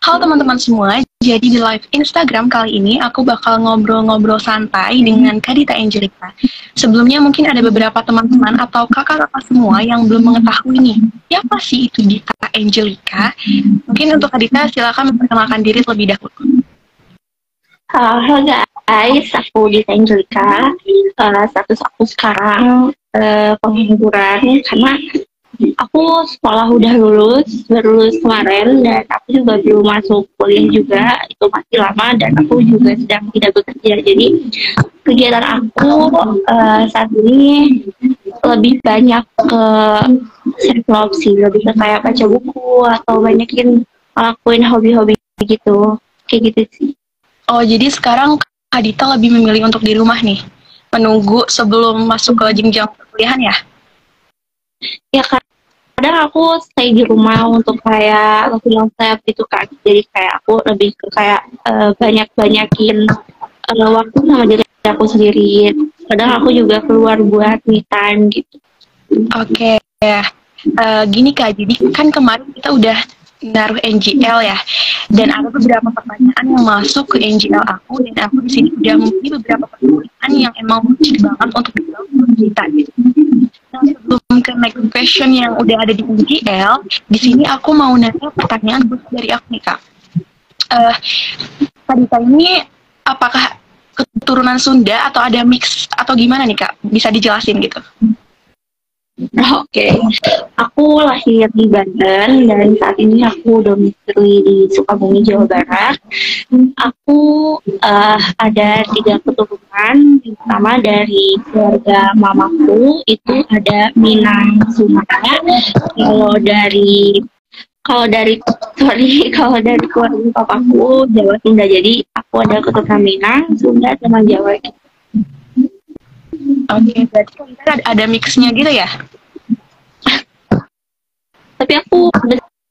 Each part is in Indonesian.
Halo teman-teman semua, jadi di live Instagram kali ini aku bakal ngobrol-ngobrol santai dengan Kadita Angelika. Sebelumnya mungkin ada beberapa teman-teman atau kakak-kakak semua yang belum mengetahui nih, siapa sih itu Dita Angelika? Mungkin untuk Kadita silakan memperkenalkan diri terlebih dahulu. Halo guys, aku Dita Angelika. Status aku sekarang pengangguran karena aku sekolah udah baru lulus kemarin, dan aku juga belum masuk kuliah juga, itu masih lama, dan aku juga sedang tidak bekerja. Jadi kegiatan aku saat ini lebih banyak ke self love sih, lebih ke kayak baca buku atau banyakin ngelakuin hobi-hobi gitu, kayak gitu sih. Oh, jadi sekarang Kadita lebih memilih untuk di rumah nih, menunggu sebelum masuk ke jenjang perkuliahan ya? Ya, kadang aku stay di rumah untuk kayak film step gitu kan, jadi kayak aku lebih ke kayak banyak-banyakin waktu sama diri aku sendiri. Kadang aku juga keluar buat me time gitu. Oke, ya. Gini Kak, jadi kan kemarin kita udah naruh NGL ya, dan ada beberapa pertanyaan yang masuk ke NGL aku, dan aku di sini udah memilih beberapa pertanyaan yang emang lucu banget untuk dijawab sama kita gitu. Nah, sebelum ke next question yang udah ada di NGL, di sini aku mau nanya pertanyaan dari aku nih Kak. Kadita ini apakah keturunan Sunda atau ada mix atau gimana nih Kak? Bisa dijelasin gitu? Oke. Aku lahir di Banten dan saat ini aku domisili di Sukabumi, Jawa Barat. Aku ada 3 keturunan. Yang pertama dari keluarga mamaku itu ada Minang Sunda. Kalau dari keluarga papaku Jawa Sunda. Jadi aku ada keturunan Minang, Sunda, sama Jawa. Oke, berarti kita ada mix-nya gitu ya? Tapi aku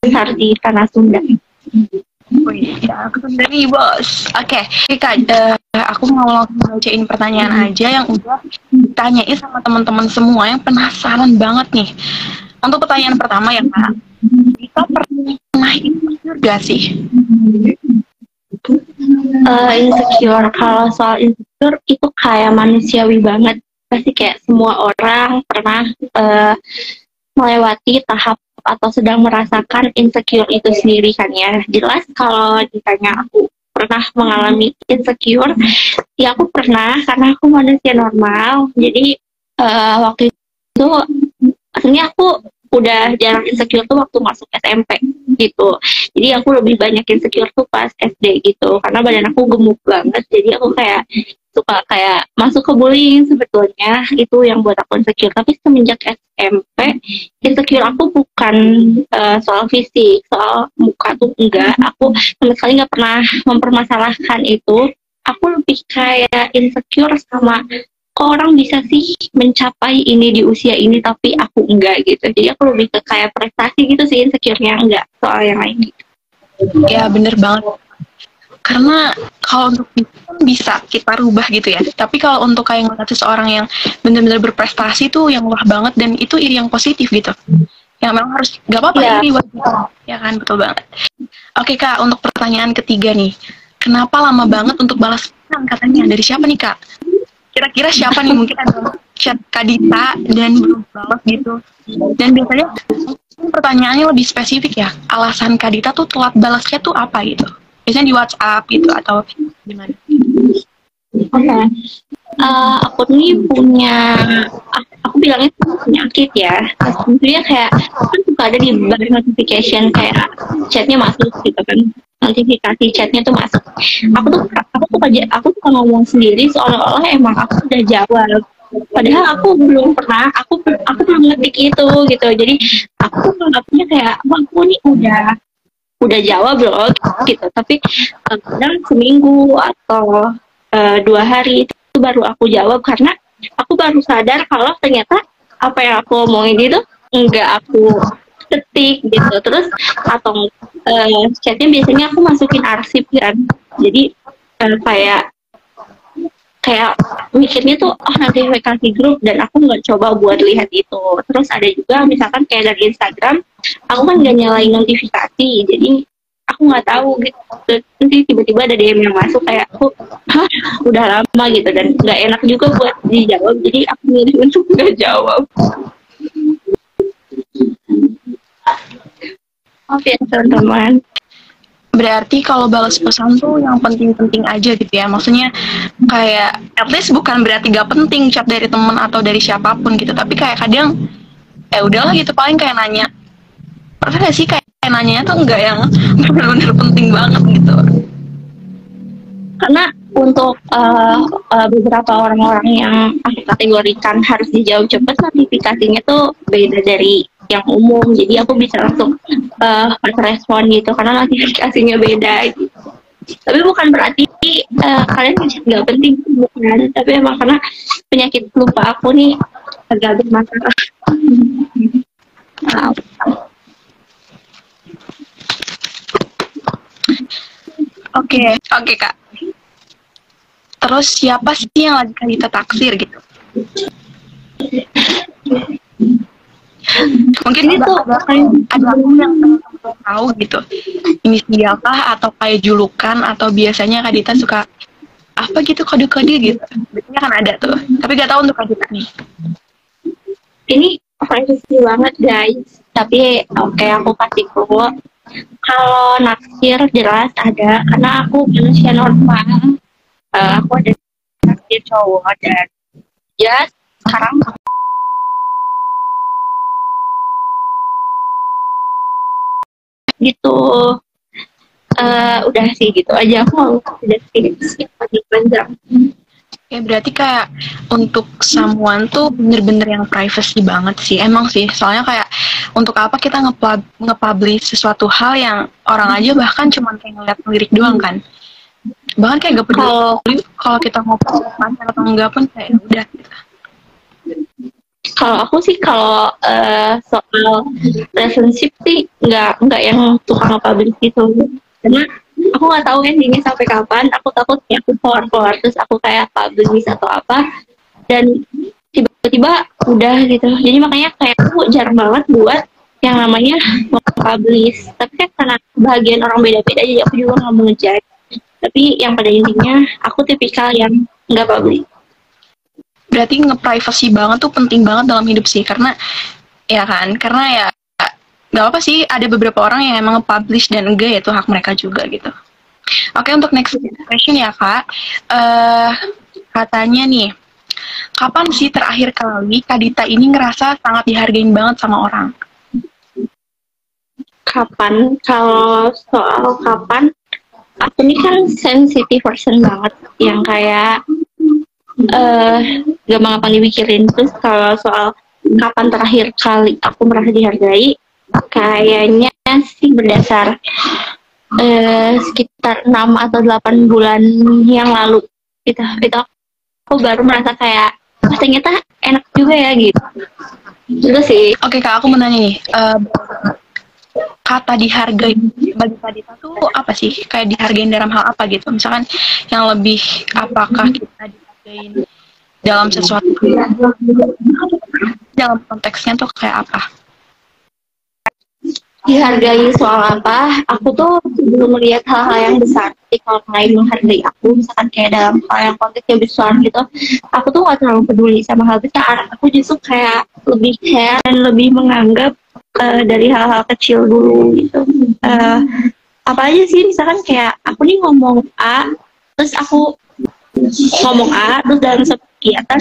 besar di tanah Sunda. Wih, ya aku Sunda nih bos. Oke, Kak, aku mau langsung bacain pertanyaan aja yang udah ditanyain sama teman-teman semua yang penasaran banget nih. Untuk pertanyaan pertama ya Kak, kita pernah insecure gak sih? Insecure, kalau soal insecure itu kayak manusiawi banget. Pasti kayak semua orang pernah melewati tahap atau sedang merasakan insecure itu sendiri kan ya. Jelas kalau ditanya aku pernah mengalami insecure, ya aku pernah, karena aku manusia normal. Jadi waktu itu aslinya aku udah jarang insecure tuh waktu masuk SMP gitu. Jadi aku lebih banyak insecure tuh pas SD gitu, karena badan aku gemuk banget. Jadi aku kayak suka kayak masuk ke bullying, sebetulnya itu yang buat aku insecure. Tapi semenjak SMP, insecure aku bukan soal fisik, soal muka tuh enggak. Aku sama sekali nggak pernah mempermasalahkan itu. Aku lebih kayak insecure sama kok orang bisa sih mencapai ini di usia ini tapi aku enggak gitu. Jadi aku lebih ke kayak prestasi gitu sih insecure-nya, enggak soal yang lain gitu. Ya bener banget. Karena kalau untuk itu kan bisa kita rubah gitu ya. Tapi kalau untuk kayak ngeliat seseorang yang benar-benar berprestasi tuh yang wah banget, dan itu iri yang positif gitu. Yang memang harus, gak apa-apa iri wajar. Ya kan, betul banget. Oke Kak, untuk pertanyaan ketiga nih. Kenapa lama banget untuk balas pesan katanya? Dari siapa nih Kak? Kira-kira siapa nih? Mungkin ada chat Kadita dan belum balas gitu. Dan biasanya pertanyaannya lebih spesifik ya. Alasan Kadita tuh telat balasnya tuh apa gitu? Biasanya di WhatsApp gitu atau gimana? Oke. Aku nih aku bilangnya penyakit ya. Sebenarnya kayak kan suka ada di bar notification kayak chatnya masuk gitu kan. Notifikasi chatnya tuh masuk. Aku tuh ngomong sendiri seolah-olah emang aku udah jawab. Padahal aku belum pernah, aku belum ngetik itu gitu. Jadi aku anggapnya kayak aku nih udah jawab loh gitu. Tapi kadang seminggu atau 2 hari itu baru aku jawab, karena aku baru sadar kalau ternyata apa yang aku omongin itu enggak aku ketik gitu. Terus atau chatnya biasanya aku masukin arsip kan. Jadi kayak mikirnya tuh notifikasi grup, dan aku nggak coba buat lihat itu. Terus ada juga misalkan kayak dari Instagram, aku kan nggak nyalain notifikasi, jadi aku aku nggak tahu gitu. Terus nanti tiba-tiba ada DM yang masuk kayak aku, hah, udah lama gitu, dan nggak enak juga buat dijawab, jadi aku milih untuk nggak jawab. Oke teman-teman. Berarti kalau balas pesan tuh yang penting-penting aja gitu ya. Maksudnya kayak at least bukan berarti gak penting chat dari temen atau dari siapapun gitu. Tapi kayak kadang udahlah gitu, paling kayak nanya. Pernah gak sih kayak nanyanya tuh enggak yang benar-benar penting banget gitu. Karena untuk beberapa orang-orang yang aku kategorikan harus dijawab cepat, notifikasinya tuh beda dari yang umum, jadi aku bisa langsung respon gitu karena notifikasinya beda gitu. Tapi bukan berarti kalian nggak penting, bukan, tapi emang karena penyakit lupa aku nih agak bermasalah. Oke Kak. Terus siapa sih yang lagi Kadita taksir gitu? Mungkin itu ada aku yang tahu gitu. Inisialkah atau kayak julukan, atau biasanya Kadita suka apa gitu, kode-kode gitu. Biasanya kan ada tuh. Tapi gak tahu untuk Kadita nih. Ini privacy banget guys. Tapi oke, aku kasih clue. Kalau naksir jelas ada, karena aku manusia normal. Aku ada naksir cowok, dan ya sekarang gitu. Udah sih gitu aja, aku mau deskripsi lebih panjang. Ya berarti kayak untuk someone tuh bener-bener yang privacy banget sih. Emang sih, soalnya kayak untuk apa kita nge-publish sesuatu hal yang orang aja bahkan cuma kayak ngeliat lirik doang kan. Bahkan kayak gak peduli kalau kita mau pacar atau enggak pun kayak udah gitu. Kalau aku sih kalau soal relationship sih nggak yang tukang publish gitu, karena aku nggak tahu endingnya sampai kapan. Aku takut ya aku keluar terus aku kayak publish atau apa dan tiba-tiba udah gitu. Jadi makanya kayak aku jarang banget buat yang namanya publish. Tapi kan karena bagian orang beda-beda, jadi aku juga nggak mau ngejudge. Tapi yang pada intinya aku tipikal yang nggak publish. Berarti nge-privacy banget tuh penting banget dalam hidup sih, karena ya kan, karena ya gak apa sih, ada beberapa orang yang emang nge-publish dan enggak, ya itu hak mereka juga gitu. Oke, untuk next question ya Kak. Katanya nih, kapan sih terakhir kali Kadita ini ngerasa sangat dihargain banget sama orang? Kapan? Kalau soal kapan, aku ini kan sensitive person banget, yang kayak gampang dipikirin. Terus kalau soal kapan terakhir kali aku merasa dihargai, kayaknya sih berdasar sekitar 6 atau 8 bulan yang lalu gitu. Itu aku baru merasa kayak ternyata enak juga ya gitu. Itu sih. Oke Kak, aku mau nanya nih, kata dihargai bagi Kadita tuh apa sih? Kayak dihargain dalam hal apa gitu? Misalkan yang lebih, apakah kita dihargain dalam sesuatu, dalam konteksnya tuh kayak apa? Dihargai soal apa? Aku tuh belum melihat hal-hal yang besar. Jadi kalau lain menghargai aku, misalkan kayak dalam hal yang konteksnya besar gitu, aku tuh gak terlalu peduli sama hal besar. Aku justru kayak lebih care dan lebih menganggap dari hal-hal kecil dulu gitu. Apa aja sih, misalkan kayak aku nih ngomong A, terus aku ngomong A, terus dalam kegiatan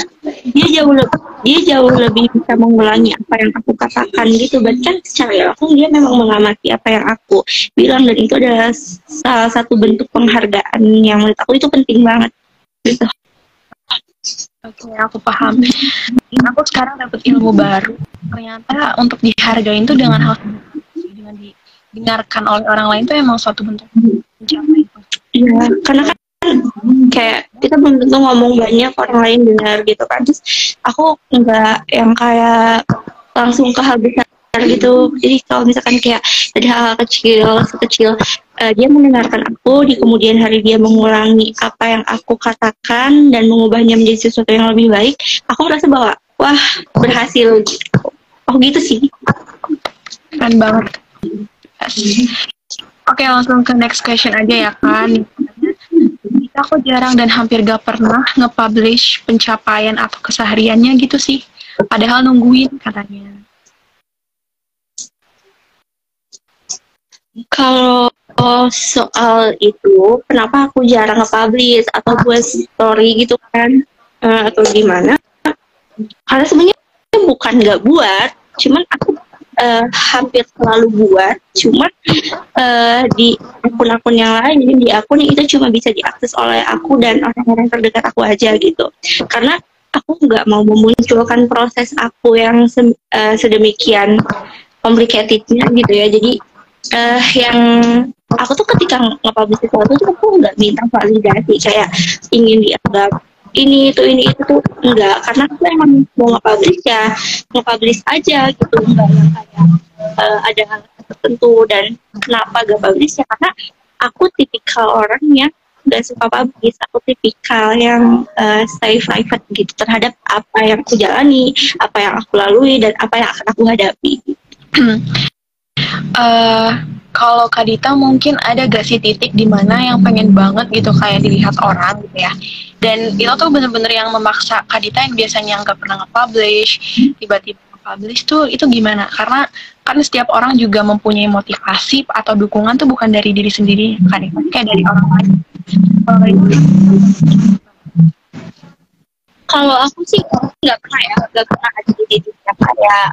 dia jauh lebih bisa mengulangi apa yang aku katakan gitu. Berarti kan secara langsung dia memang mengamati apa yang aku bilang, dan itu adalah salah satu bentuk penghargaan yang menurut aku itu penting banget gitu. Oke, aku paham. Aku sekarang dapat ilmu baru. Ternyata untuk dihargain tuh dengan hal dengan didengarkan oleh orang lain tuh emang suatu bentuk pencapaian. Iya, karena kan kayak kita belum tentu ngomong banyak orang lain dengar gitu kan. Terus aku nggak yang kayak langsung ke hal besar gitu. Jadi kalau misalkan kayak dari hal-hal sekecil dia mendengarkan aku, di kemudian hari dia mengulangi apa yang aku katakan dan mengubahnya menjadi sesuatu yang lebih baik, aku merasa bahwa wah, berhasil gitu. Oh gitu sih. Keren banget. Oke, langsung ke next question aja ya kan. Kita kok jarang dan hampir gak pernah nge-publish pencapaian atau kesehariannya gitu sih. Padahal nungguin katanya. Kalau soal itu, kenapa aku jarang nge-publish atau buat story gitu kan, atau gimana? Karena sebenarnya bukan nggak buat, cuman aku hampir selalu buat, cuman di akun-akun yang lain, jadi di akun yang itu cuma bisa diakses oleh aku dan orang-orang terdekat aku aja gitu. Karena aku nggak mau memunculkan proses aku yang sedemikian complicatednya gitu ya. Jadi yang aku tuh ketika nge-publish sesuatu tuh aku nggak minta validasi kayak ingin dianggap ini itu tuh enggak, karena aku emang mau nge-publish ya nge-publish aja gitu, enggak yang kayak ada hal tertentu. Dan kenapa gak publish ya karena aku tipikal orang yang gak suka publish, aku tipikal yang stay private gitu terhadap apa yang aku jalani, apa yang aku lalui, dan apa yang akan aku hadapi. Kalau Kak Dita mungkin ada gak sih titik di mana yang pengen banget gitu kayak dilihat orang gitu ya, dan itu tuh bener-bener yang memaksa Kak Dita yang biasanya nggak pernah nge-publish tiba-tiba nge-publish tuh, itu gimana? Karena kan setiap orang juga mempunyai motivasi atau dukungan tuh bukan dari diri sendiri kan, kayak dari orang lain. Kalau aku sih nggak pernah ada di titik yang kayak